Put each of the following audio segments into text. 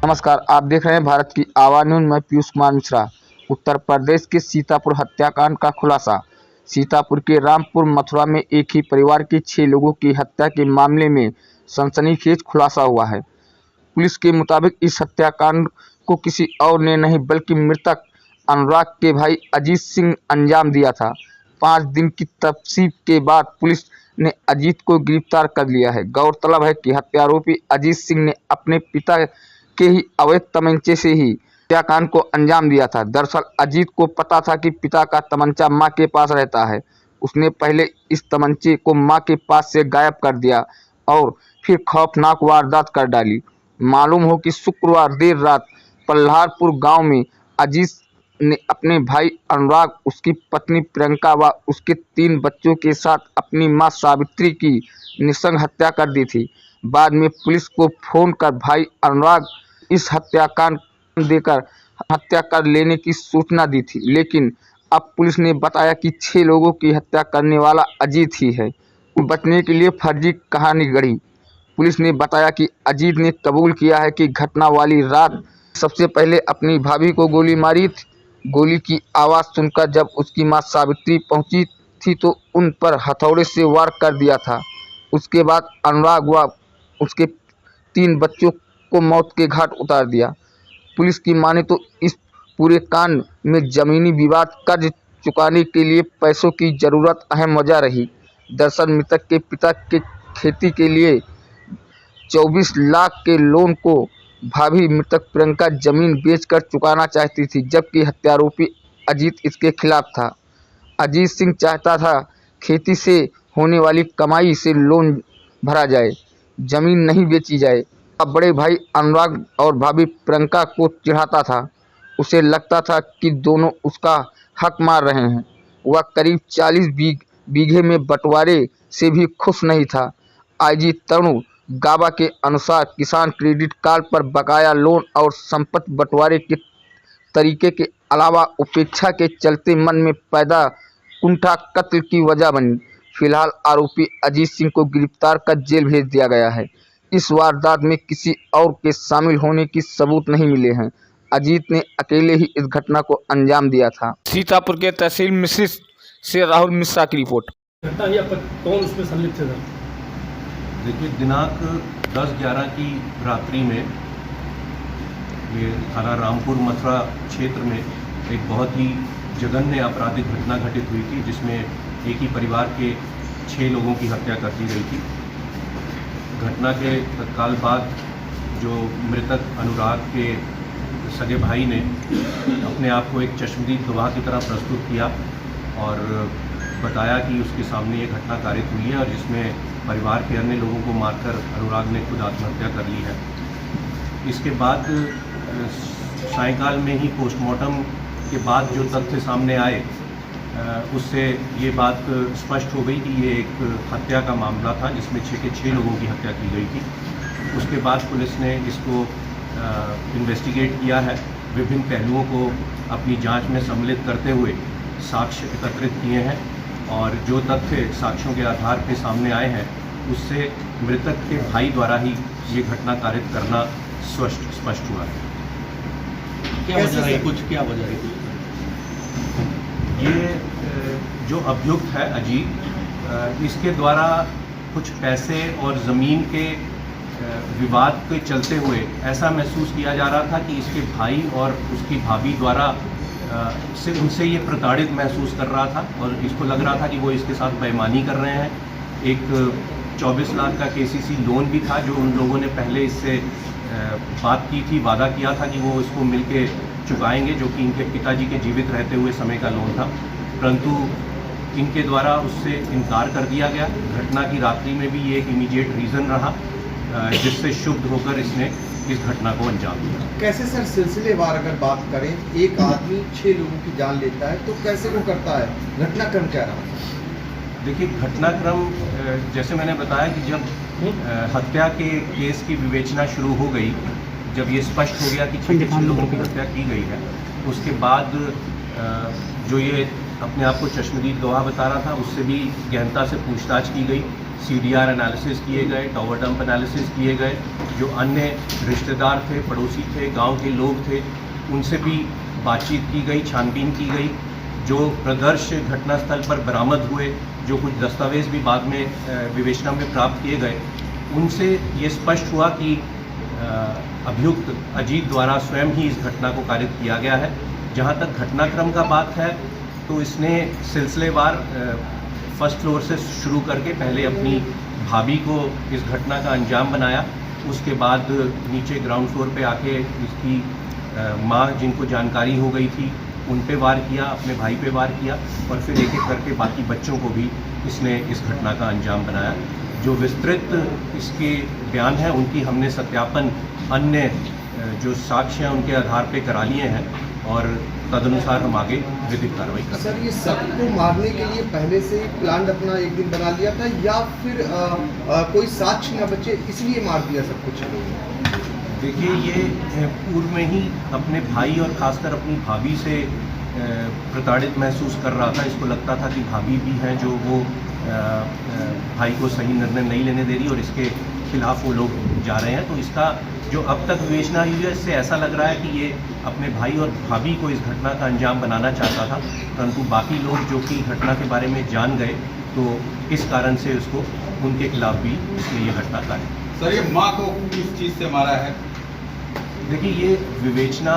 नमस्कार, आप देख रहे हैं भारत की आवाज़ न्यूज़। मैं पीयूष कुमार मिश्रा। उत्तर प्रदेश के सीतापुर हत्याकांड का खुलासा। सीतापुर के रामपुर मथुरा में एक ही परिवार के 6 लोगों की हत्या के मामले में सनसनीखेज खुलासा हुआ है। पुलिस के मुताबिक इस हत्याकांड को किसी और ने नहीं बल्कि मृतक अनुराग के भाई अजीत सिंह ने अंजाम दिया था। 5 दिन की तफ्तीश के बाद पुलिस ने अजीत को गिरफ्तार कर लिया है। गौरतलब है कि हत्यारोपी अजीत सिंह ने अपने पिता के ही अवैध तमंचे से ही हत्याकांड को अंजाम दिया था। दरअसल अजीत को पता था कि पिता का तमंचा मां के पास रहता है। उसने पहले इस तमंचे को मां के पास से गायब कर दिया और फिर खौफनाक वारदात कर डाली। मालूम हो कि शुक्रवार देर रात पल्हारपुर गांव में अजीत ने अपने भाई अनुराग, उसकी पत्नी प्रियंका व उसके 3 बच्चों के साथ अपनी मां सावित्री की नृशंस हत्या कर दी थी। बाद में पुलिस को फोन कर भाई अनुराग इस हत्याकांड देकर हत्या कर लेने की सूचना दी थी, लेकिन अब पुलिस ने बताया कि 6 लोगों की हत्या करने वाला अजीत ही है। बचने के लिए फर्जी कहानी गढ़ी। पुलिस ने बताया कि अजीत ने कबूल किया है कि घटना वाली रात सबसे पहले अपनी भाभी को गोली मारी थी। गोली की आवाज़ सुनकर जब उसकी मां सावित्री पहुंची थी तो उन पर हथौड़े से वार कर दिया था। उसके बाद अनुराग व उसके 3 बच्चों को मौत के घाट उतार दिया। पुलिस की माने तो इस पूरे कांड में जमीनी विवाद, कर्ज चुकाने के लिए पैसों की जरूरत अहम वजह रही। दरअसल मृतक के पिता के खेती के लिए 24 लाख के लोन को भाभी मृतक प्रियंका जमीन बेचकर चुकाना चाहती थी, जबकि हत्यारोपी अजीत इसके खिलाफ था। अजीत सिंह चाहता था खेती से होने वाली कमाई से लोन भरा जाए, जमीन नहीं बेची जाए। अब बड़े भाई अनुराग और भाभी प्रियंका को चिढ़ाता था। उसे लगता था कि दोनों उसका हक मार रहे हैं। वह करीब 40 बीघे में बंटवारे से भी खुश नहीं था। आईजी तरुण गाबा के अनुसार किसान क्रेडिट कार्ड पर बकाया लोन और संपत्ति बंटवारे के तरीके के अलावा उपेक्षा के चलते मन में पैदा कुंठा कत्ल की वजह बनी। फिलहाल आरोपी अजीत सिंह को गिरफ्तार कर जेल भेज दिया गया है। इस वारदात में किसी और के शामिल होने की सबूत नहीं मिले हैं। अजीत ने अकेले ही इस घटना को अंजाम दिया था। सीतापुर के तहसील मिश्रित से राहुल मिश्रा की रिपोर्ट। घटना ही अब कौन उसमें संलिप्त है? देखिए, दिनांक 10/11 की रात्रि में ये थाना रामपुर मथुरा क्षेत्र में एक बहुत ही जघन्य आपराधिक घटना घटित हुई थी, जिसमें एक ही परिवार के 6 लोगों की हत्या कर दी गई थी। घटना के तत्काल बाद जो मृतक अनुराग के सगे भाई ने अपने आप को एक चश्मदीद गवाह की तरह प्रस्तुत किया और बताया कि उसके सामने ये घटना कारित हुई है और जिसमें परिवार के अन्य लोगों को मारकर अनुराग ने खुद आत्महत्या कर ली है। इसके बाद सायंकाल में ही पोस्टमार्टम के बाद जो तथ्य सामने आए उससे ये बात स्पष्ट हो गई कि ये एक हत्या का मामला था, जिसमें 6 के 6 लोगों की हत्या की गई थी। उसके बाद पुलिस ने इसको इन्वेस्टिगेट किया है, विभिन्न पहलुओं को अपनी जांच में सम्मिलित करते हुए साक्ष्य एकत्रित किए हैं और जो तथ्य साक्ष्यों के आधार पर सामने आए हैं उससे मृतक के भाई द्वारा ही ये घटना कारित करना स्पष्ट हुआ है। क्या वजह रही? कुछ क्या वजह रही? ये जो अभियुक्त है अजीत, इसके द्वारा कुछ पैसे और ज़मीन के विवाद के चलते हुए ऐसा महसूस किया जा रहा था कि इसके भाई और उसकी भाभी द्वारा से उनसे ये प्रताड़ित महसूस कर रहा था और इसको लग रहा था कि वो इसके साथ बेईमानी कर रहे हैं। एक 24 लाख का केसीसी लोन भी था जो उन लोगों ने पहले इससे बात की थी, वादा किया था कि वो इसको मिलके चुकाएंगे, जो कि इनके पिताजी के जीवित रहते हुए समय का लोन था, परंतु इनके द्वारा उससे इनकार कर दिया गया। घटना की रात्रि में भी ये एक इमीडिएट रीज़न रहा जिससे शुद्ध होकर इसने इस घटना को अंजाम दिया। कैसे सर सिलसिलेवार अगर बात करें, एक आदमी 6 लोगों की जान लेता है तो कैसे वो करता है? घटनाक्रम क्या रहा? देखिए, घटनाक्रम जैसे मैंने बताया कि जब हत्या के केस की विवेचना शुरू हो गई, जब ये स्पष्ट हो गया कि 6 लोगों की हत्या की गई है, उसके बाद जो ये अपने आप को चश्मदीद गवाह बता रहा था उससे भी गहनता से पूछताछ की गई। CDR एनालिसिस किए गए, टॉवर डंप एनालिसिस किए गए। जो अन्य रिश्तेदार थे, पड़ोसी थे, गांव के लोग थे, उनसे भी बातचीत की गई, छानबीन की गई। जो प्रदर्श घटनास्थल पर बरामद हुए, जो कुछ दस्तावेज भी बाद में विवेचना में प्राप्त किए गए, उनसे ये स्पष्ट हुआ कि अभियुक्त अजीत द्वारा स्वयं ही इस घटना को कारित किया गया है। जहाँ तक घटनाक्रम का बात है तो इसने सिलसिलेवार फर्स्ट फ्लोर से शुरू करके पहले अपनी भाभी को इस घटना का अंजाम बनाया, उसके बाद नीचे ग्राउंड फ्लोर पे आके इसकी माँ जिनको जानकारी हो गई थी उन पे वार किया, अपने भाई पे वार किया और फिर एक एक करके बाकी बच्चों को भी इसने इस घटना का अंजाम बनाया। जो विस्तृत इसके बयान हैं उनकी हमने सत्यापन अन्य जो साक्ष्य हैं उनके आधार पे करा लिए हैं और तदनुसार हम आगे विधिक कार्रवाई कर रहे हैं। सर, ये सबको मारने के लिए पहले से ही प्लान अपना एक दिन बना लिया था या फिर कोई साक्ष्य न बचे इसलिए मार दिया सब कुछ? देखिए, ये पूर्व में ही अपने भाई और खासकर अपनी भाभी से प्रताड़ित महसूस कर रहा था। इसको लगता था कि भाभी भी हैं जो वो भाई को सही निर्णय नहीं लेने दे रही और इसके खिलाफ वो लोग जा रहे हैं। तो इसका जो अब तक विवेचना हुई है इससे ऐसा लग रहा है कि ये अपने भाई और भाभी को इस घटना का अंजाम बनाना चाहता था, परंतु बाकी लोग जो कि घटना के बारे में जान गए तो इस कारण से उसको उनके खिलाफ भी इसने ये घटना काटी। सर, ये माँ को किस चीज़ से मारा है? देखिए, ये विवेचना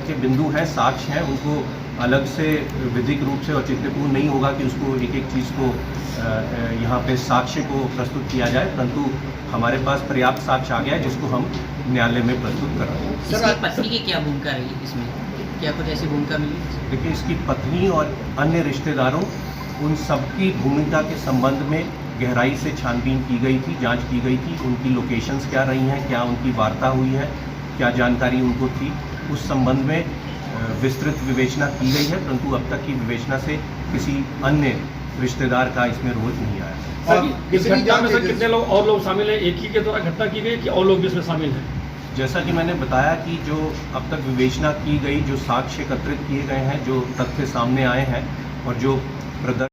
के बिंदु हैं, साक्ष्य हैं, उनको अलग से विधिक रूप से औचित्यपूर्ण नहीं होगा कि उसको एक एक चीज़ को यहाँ पे साक्ष्य को प्रस्तुत किया जाए, परंतु हमारे पास पर्याप्त साक्ष्य आ गया है जिसको हम न्यायालय में प्रस्तुत कर रहे हैं। इसकी पत्नी की क्या भूमिका रही इसमें? क्या कुछ ऐसी भूमिका मिली? देखिए, इसकी पत्नी और अन्य रिश्तेदारों उन सबकी भूमिका के संबंध में गहराई से छानबीन की गई थी, जांच की गई थी। उनकी लोकेशंस क्या रही हैं, क्या उनकी वार्ता हुई है, क्या जानकारी उनको थी, उस संबंध में विस्तृत विवेचना की गई है, परंतु अब तक की विवेचना से किसी अन्य रिश्तेदार का इसमें रोल नहीं आया। सर, इस घटना में सर कितने लोग और लोग शामिल हैं? एक ही के द्वारा घटना की गई कि और लोग भी इसमें शामिल हैं? जैसा कि मैंने बताया कि जो अब तक विवेचना की गई, जो साक्ष्य एकत्रित किए गए हैं, जो तथ्य सामने आए हैं और जो प्रदर्शन